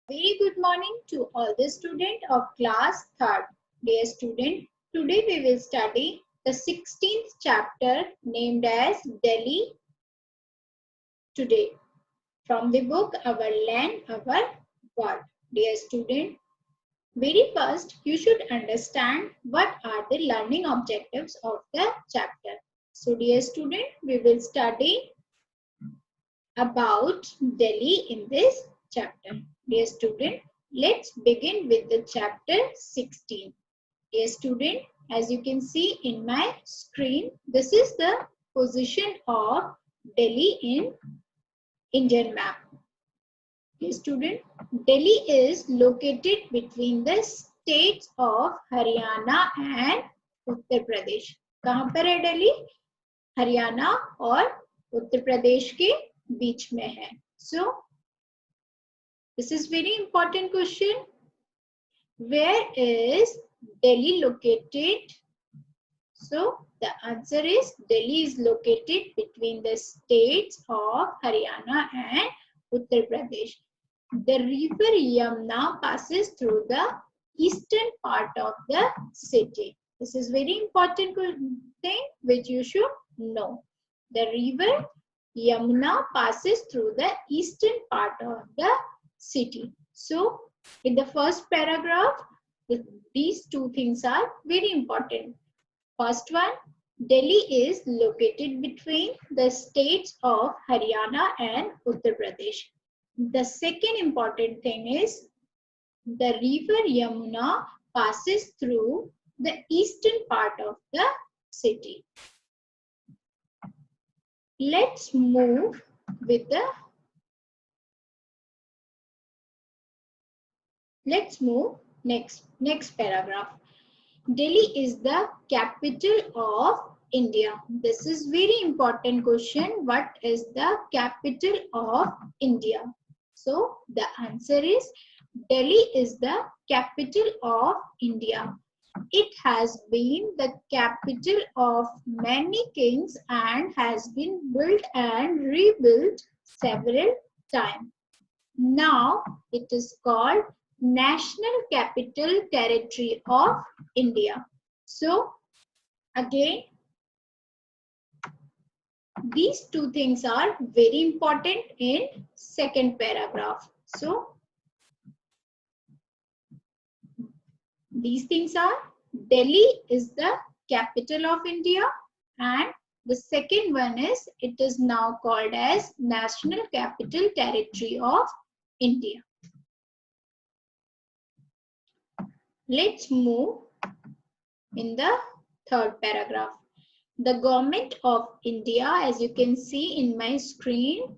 Very good morning to all the students of class 3rd. Dear student, today we will study the 16th chapter named as Delhi Today from the book Our Land, Our World. Dear student, very first you should understand what are the learning objectives of the chapter. So dear student, we will study about Delhi in this chapter. Dear student, let's begin with the chapter 16. Dear student, as you can see in my screen, this is the position of Delhi in Indian map. Dear student, Delhi is located between the states of Haryana and Uttar Pradesh. कहाँ पर है दिल्ली? हरियाणा और उत्तर प्रदेश के बीच में है. So this is very important question. Where is Delhi located? So the answer is Delhi is located between the states of Haryana and Uttar Pradesh. The river Yamuna passes through the eastern part of the city. This is very important thing which you should know. The river Yamuna passes through the eastern part of the city. So in the first paragraph, these two things are very important. First one, Delhi is located between the states of Haryana and Uttar Pradesh. The second important thing is the river Yamuna passes through the eastern part of the city. Let's move with the next paragraph. Delhi is the capital of India. This is very important question. What is the capital of India? So the answer is Delhi is the capital of India. It has been the capital of many kings and has been built and rebuilt several times. Now it is called National Capital Territory of India. So again, these two things are very important in second paragraph. So these things are Delhi is the capital of India, and the second one is it is now called as National Capital Territory of India. Let's move in the third paragraph. The government of India, as you can see in my screen,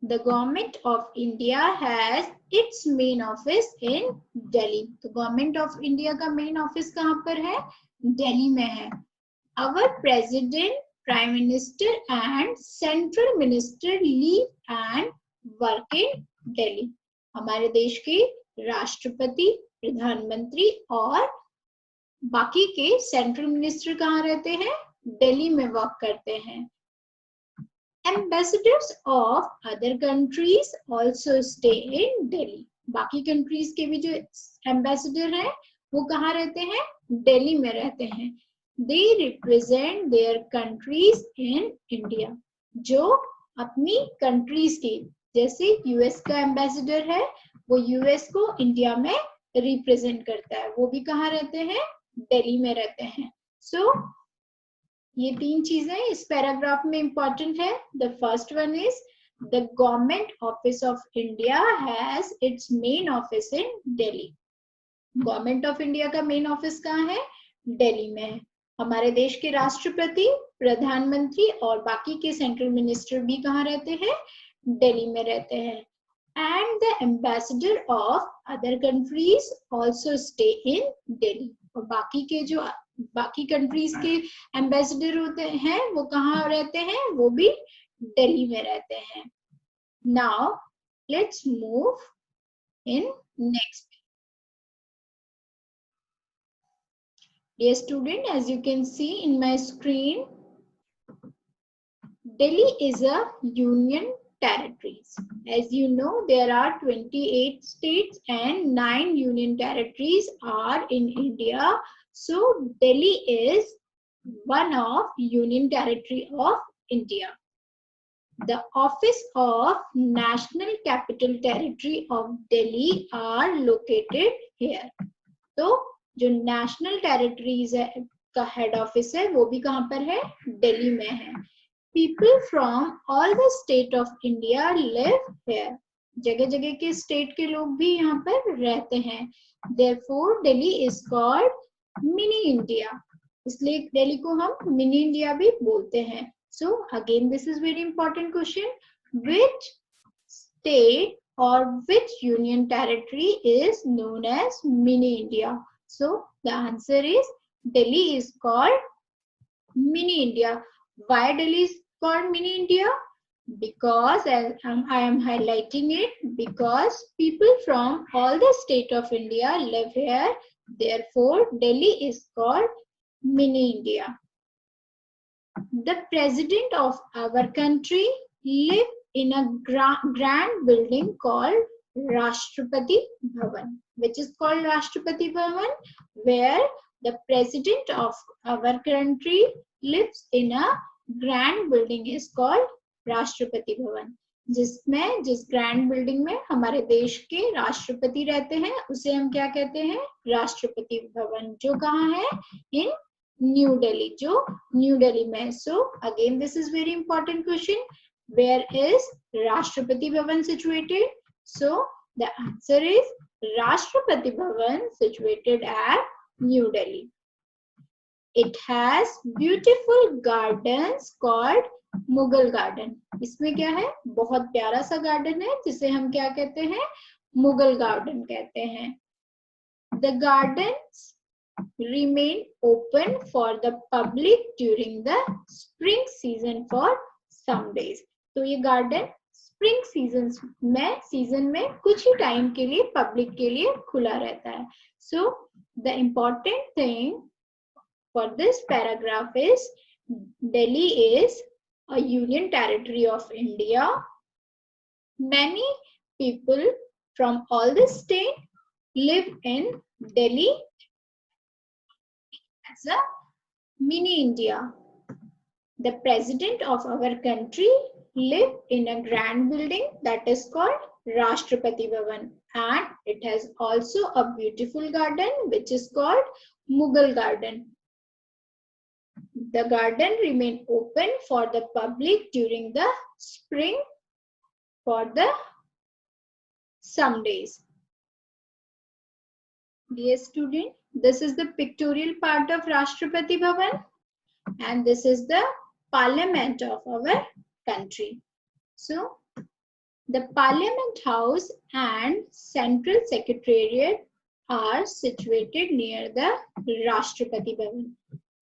the government of India has its main office in Delhi. तो government of India का main office कहाँ पर है? Delhi में है. Our president, prime minister and central minister live and work in Delhi. हमारे देश के राष्ट्रपति, प्रधानमंत्री और बाकी के सेंट्रल मिनिस्टर कहाँ रहते हैं? दिल्ली में वर्क करते हैं. Ambassadors of other countries also stay in Delhi. बाकी कंट्रीज के भी जो एम्बेसडर हैं वो कहाँ रहते हैं? दिल्ली में रहते हैं. They represent their countries in India. जो अपनी कंट्रीज की, जैसे यूएस का एम्बेसडर है वो यूएस को इंडिया में रिप्रेजेंट करता है, वो भी कहाँ रहते हैं? दिल्ली में रहते हैं. सो ये तीन चीजें इस पैराग्राफ में इंपॉर्टेंट है. The first one is the government office of India has its main office in Delhi. Government of India का मेन ऑफिस कहाँ है? दिल्ली में है. हमारे देश के राष्ट्रपति, प्रधानमंत्री और बाकी के सेंट्रल मिनिस्टर भी कहाँ रहते हैं? दिल्ली में रहते हैं. And the ambassador of other countries also stay in Delhi. और बाकी के जो बाकी कंट्रीज के एम्बेसडर होते हैं वो कहाँ रहते हैं? वो भी दिल्ली में रहते हैं. Now let's move in next. Dear student, as you can see in my screen, Delhi is a union territories. As you know, there are 28 states and 9 union territories are in India. So Delhi is one of union territory of India. The office of National Capital Territory of Delhi are located here. तो जो national territories है का head office है वो भी कहाँ पर है? दिल्ली में है. People from all the state of India live here. जगह जगह के स्टेट के लोग भी यहाँ पर रहते हैं. Therefore, Delhi is called mini India. इसलिए दिल्ली को हम मिनी इंडिया भी बोलते हैं. So again, this is very important question. Which state or which union territory is known as mini India? So the answer is Delhi is called mini India. Why Delhi is called mini India? Because I am highlighting it because people from all the state of India live here. Therefore, Delhi is called mini India. The president of our country live in a grand building called Rashtrapati Bhavan, which is called Rashtrapati Bhavan, where the president of our country lives in a grand building is called Rashtrapati Bhavan. जिस grand building में हमारे देश के राष्ट्रपति रहते हैं उसे हम क्या कहते हैं? राष्ट्रपति भवन, जो कहाँ है? इन न्यू दिल्ली, जो न्यू दिल्ली में. So again this is very important question. Where is Rashtrapati Bhavan situated? So the answer is Rashtrapati Bhavan situated at New Delhi. It has beautiful gardens called Mughal garden. इसमें क्या है? बहुत प्यारा सा गार्डन है जिसे हम क्या कहते हैं? मुगल गार्डन कहते हैं. The gardens remain open for the public during the spring season for some days. तो ये गार्डन स्प्रिंग सीजन में कुछ ही टाइम के लिए पब्लिक के लिए खुला रहता है. So the important thing for this paragraph is Delhi is a union territory of India. Many people from all the state live in Delhi as a mini India. The president of our country live in a grand building that is called Rashtrapati Bhavan, and it has also a beautiful garden which is called Mughal garden. The garden remain open for the public during the spring for the some days. Dear student, this is the pictorial part of Rashtrapati Bhavan and this is the parliament of our country. So, the Parliament House and Central Secretariat are situated near the Rashtrapati Bhavan.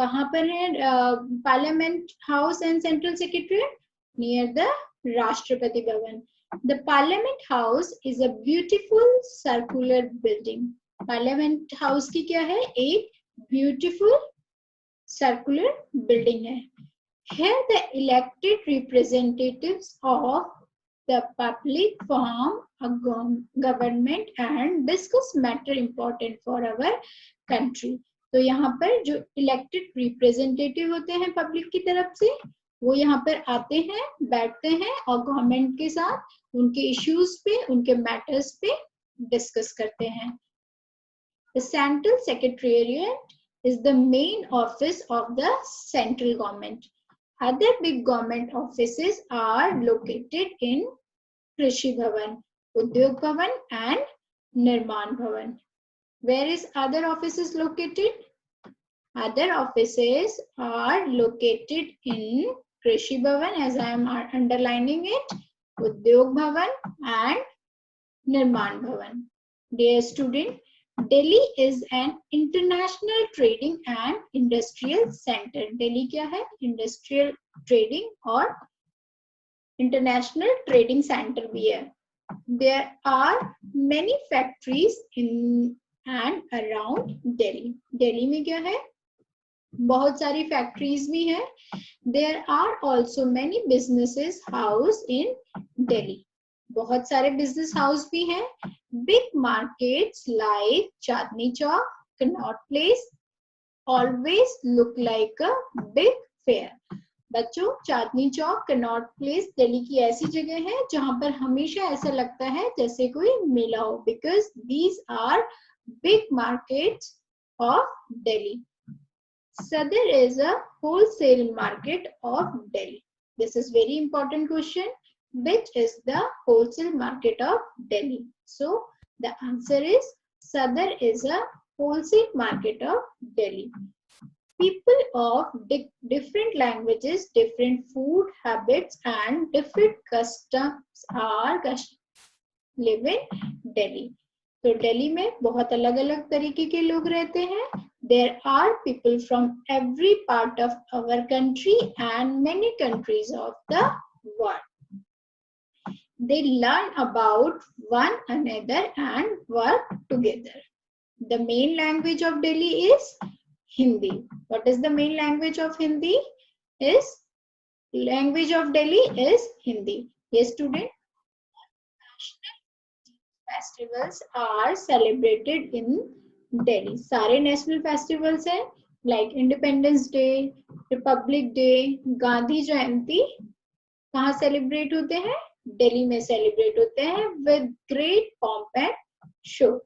कहाँ पर है Parliament House and Central Secretariat? Near the Rashtrapati Bhavan. The Parliament House is a beautiful circular building. Parliament House की क्या है? एक beautiful circular building है. Here the elected representatives of the public form a government and discuss matter important for our country. तो यहाँ पर जो elected representative होते हैं पब्लिक की तरफ से वो यहाँ पर आते हैं, बैठते हैं और गवर्नमेंट के साथ उनके इश्यूज पे, उनके मैटर्स पे डिस्कस करते हैं. The Central Secretariat is the main office of the central government. Other big government offices are located in Krishi Bhavan, Udyog Bhavan and Nirman Bhavan. Where is other offices located? Other offices are located in Krishi Bhavan, as I am underlining it, Udyog Bhavan and Nirman Bhavan. Dear student, Delhi is an international trading and industrial center. Delhi क्या है? Industrial trading और international trading center भी है. There are many factories in and around Delhi. Delhi में क्या है? बहुत सारी factories भी है There are also many businesses house in Delhi. बहुत सारे business house भी हैं. Big markets like Chandni Chowk, Connaught Place always look like a big fair. बच्चों, चांदनी चौक, कनॉट प्लेस दिल्ली की ऐसी जगह है जहां पर हमेशा ऐसा लगता है जैसे कोई मेला हो, because these are big markets of Delhi. Sadar is a wholesale market of Delhi. This is very important question. Which is the wholesale market of Delhi? So the answer is Sadar is a wholesale market of Delhi. People of different languages, different food habits and different customs are live in Delhi. तो दिल्ली में बहुत अलग अलग तरीके के लोग रहते हैं. There are people from every part of our country and many countries of the world. They learn about one another and work together. The main language of Delhi is Hindi. What is the main language of Hindi? Language of Delhi is Hindi. Yes, student. Festivals are celebrated in Delhi. सारे national festivals हैं like Independence Day, Republic Day, Gandhi जयंती कहाँ celebrate होते हैं? दिल्ली में celebrate होते हैं with great pomp and show.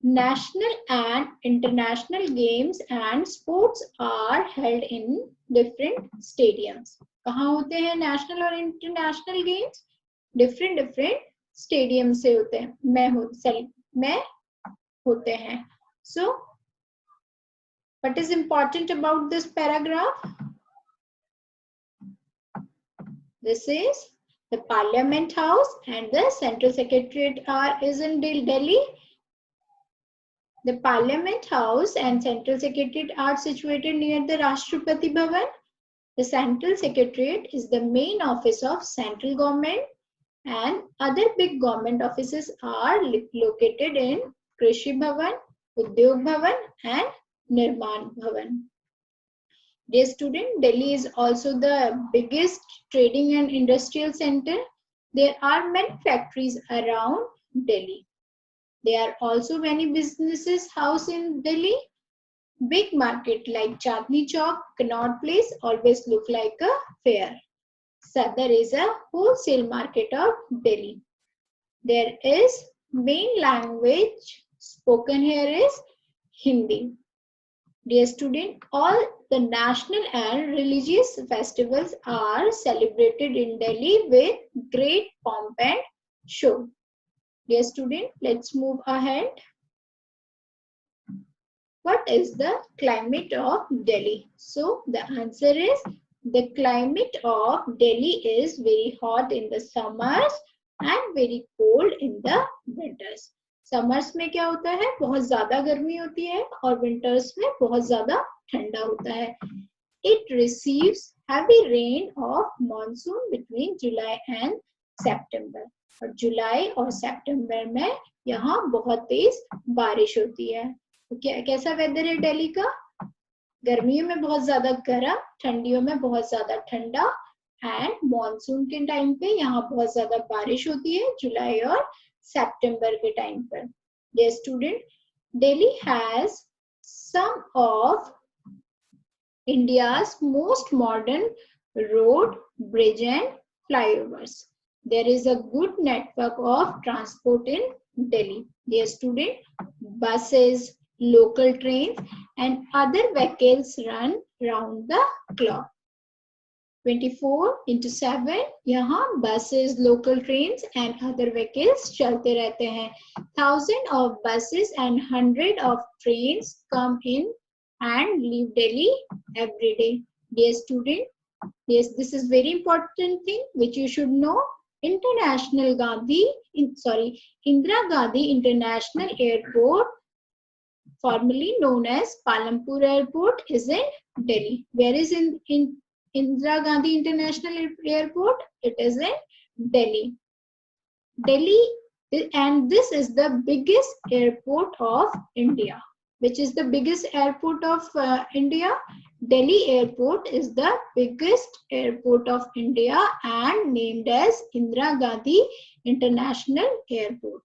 National and international games and sports are held in different stadiums. कहाँ होते हैं national और international games? Different स्टेडियम से होते हैं, में होते हैं. So what is important about this paragraph? This is the Parliament House and the Central Secretariat is in Delhi. The Parliament House and Central Secretariat are situated near the Rashtrapati Bhavan. The Central Secretariat is the main office of central government. And other big government offices are located in Krishi Bhavan, Udyog Bhavan and Nirman Bhavan. Dear student, Delhi is also the biggest trading and industrial center. There are many factories around Delhi. There are also many businesses housed in Delhi. Big market like Chandni Chowk, Connaught Place always look like a fair. Sadar is a wholesale market of Delhi. There is main language spoken here is Hindi. Dear student, all the national and religious festivals are celebrated in Delhi with great pomp and show. Dear student, let's move ahead. What is the climate of Delhi? So the answer is the climate of Delhi is very hot in the summers and very cold in the winters. Summers में क्या होता है? बहुत ज़्यादा गर्मी होती है और winters में बहुत ज़्यादा ठंडा होता है. It receives heavy rain of monsoon between July and September. और जुलाई और सितंबर में यहाँ बहुत तेज बारिश होती है. तो कैसा वेदर है दिल्ली का? गर्मियों में बहुत ज्यादा गर्म, ठंडियों में बहुत ज्यादा ठंडा एंड मॉनसून के टाइम पे यहाँ बहुत ज्यादा बारिश होती है जुलाई और सितंबर के टाइम पर. Dear student, Delhi has some of India's most modern road, bridge and flyovers. There is a good network of transport in Delhi. Dear student, buses, local trains and other vehicles run round the clock 24/7. यहाँ buses, local trains and other vehicles चलते रहते हैं. Thousands of buses and hundreds of trains come in and leave Delhi every day. Dear student, yes, this is very important thing which you should know. Indira Gandhi International Airport, formerly known as Palampur Airport, is in Delhi. Where is in Indira Gandhi International Airport? It is in Delhi. And this is the biggest airport of India. Which is the biggest airport of India? Delhi Airport is the biggest airport of India and named as Indira Gandhi International Airport.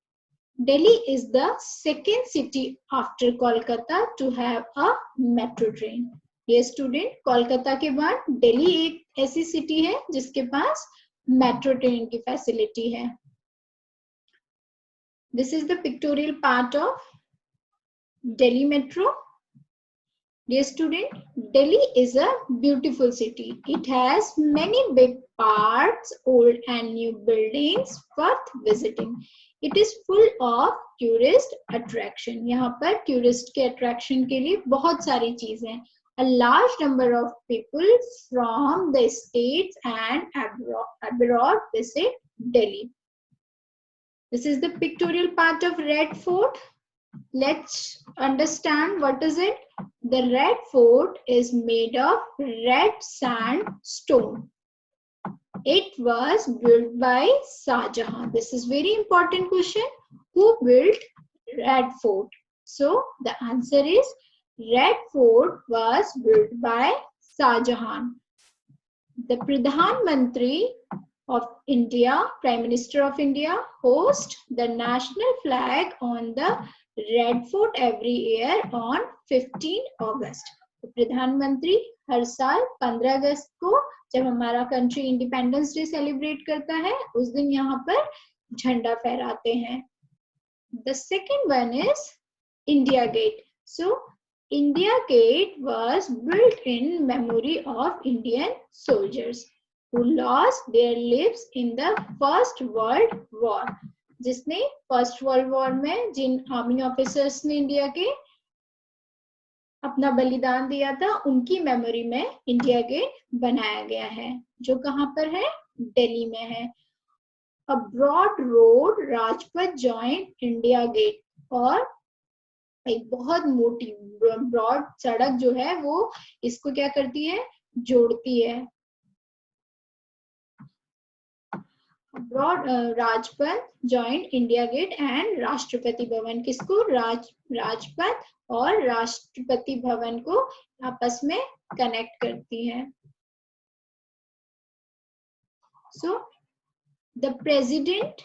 Delhi is the second city after Kolkata to have a metro train. ये student, Kolkata के बाद दिल्ली एक ऐसी city है जिसके पास metro train की facility है. This is the pictorial part of Delhi Metro. Dear student, Delhi is a beautiful city. It has many big parts, old and new buildings worth visiting. It is full of tourist attraction. यहाँ पर tourist के attraction के लिए बहुत सारी चीजें हैं. A large number of people from the states and abroad visit Delhi. This is the pictorial part of Red Fort. Let's understand what is it. The Red Fort is made of red sandstone. It was built by Shah Jahan. This is very important question. Who built Red Fort? So the answer is Red Fort was built by Shah Jahan. The Pradhan Mantri of India, Prime Minister of India, hosts the national flag on the Red Fort every year on 15 August. तो प्रधानमंत्री हर साल 15 अगस्त को जब हमारा country independence day celebrate करता है उस दिन यहाँ पर झंडा फहराते हैं. The second one is India Gate. So India Gate was built in memory of Indian soldiers who lost their lives in the First World War. जिसने फर्स्ट वर्ल्ड वॉर में जिन आर्मी ऑफिसर्स ने इंडिया के अपना बलिदान दिया था उनकी memory में इंडिया गेट बनाया गया है जो कहाँ पर है, दिल्ली में है. A broad road Rajpath join India Gate. और एक बहुत मोटी ब्रॉड सड़क जो है वो इसको क्या करती है, जोड़ती है. Rajpath joint India Gate and Rashtrapati Bhavan. किसको, राजपथ और राष्ट्रपति भवन को आपस में कनेक्ट करती है. So the president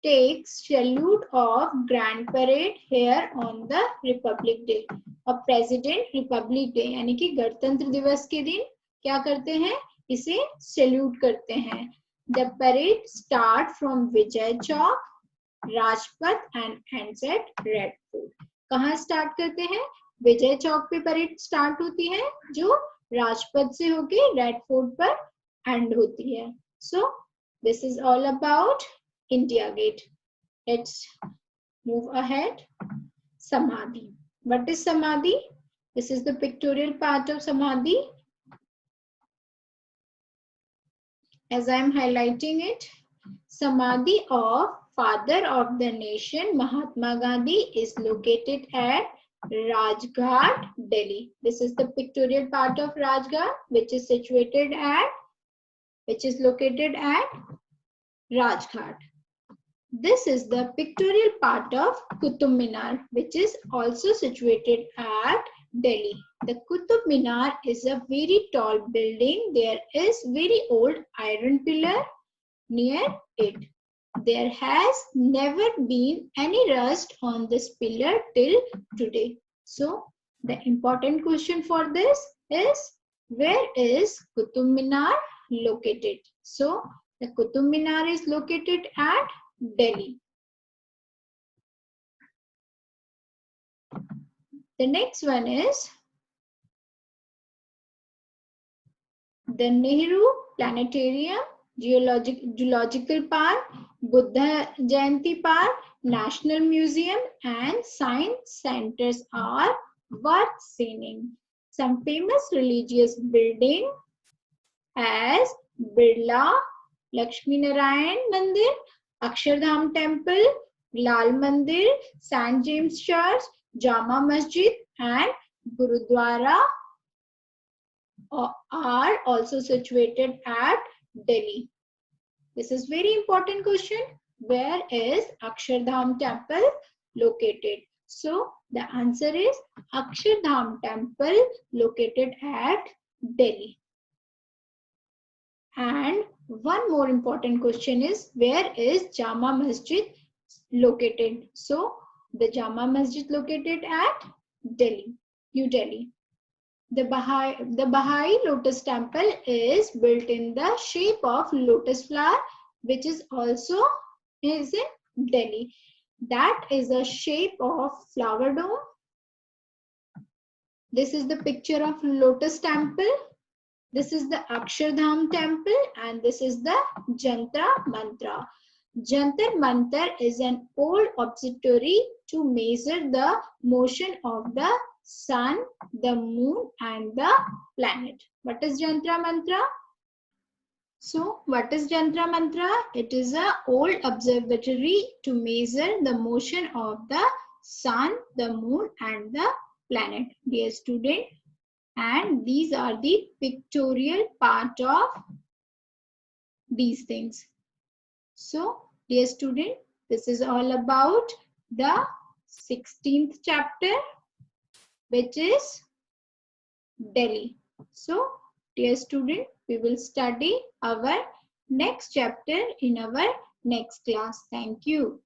takes salute of grand parade here on the Republic Day. और प्रेसिडेंट रिपब्लिक डे यानी कि गणतंत्र दिवस के दिन क्या करते हैं, इसे सैल्यूट करते हैं. The parade start from Vijay Chowk, Rajpath and ends at Red Fort. कहाँ स्टार्ट करते हैं, विजय चौक पे परेड स्टार्ट होती है जो राजपथ से होके रेड फोर्ट पर एंड होती है. So this is all about India Gate. Let's move ahead. Samadhi. What is Samadhi? This is the pictorial part of Samadhi. As I am highlighting it, Samadhi of Father of the Nation Mahatma Gandhi is located at Rajghat, Delhi. This is the pictorial part of Rajghat, which is located at Rajghat. This is the pictorial part of Qutub Minar, which is also situated at Delhi. The Qutub Minar is a very tall building. There is very old iron pillar near it. There has never been any rust on this pillar till today. So the important question for this is, where is Qutub Minar located? So the Qutub Minar is located at Delhi. The next one is the Nehru Planetarium, Zoological Park, Buddha Jayanti Park, National Museum and Science Centers are worth seeing. Some famous religious buildings as Birla Lakshmi Narayan Mandir, Akshardham Temple, Lal Mandir, St. James Church, Jama Masjid and Gurudwara are also situated at Delhi. This is very important question. Where is Akshardham Temple located? So the answer is Akshardham temple located at Delhi. And one more important question is, where is Jama Masjid located? So the Jama Masjid located at Delhi, New Delhi. The Baha'i Lotus Temple is built in the shape of lotus flower, which is also is in Delhi. That is a shape of flower dome. This is the picture of Lotus Temple. This is the Akshardham temple, and this is the Jantra Mantra. Jantar Mantar is an old observatory to measure the motion of the sun, the moon, and the planet. What is Jantra Mantra? So, what is Jantra Mantra? It is an old observatory to measure the motion of the sun, the moon, and the planet. Dear student, and these are the pictorial part of these things. So, dear student, this is all about the 16th chapter, which is Delhi. So, dear student, we will study our next chapter in our next class. Thank you.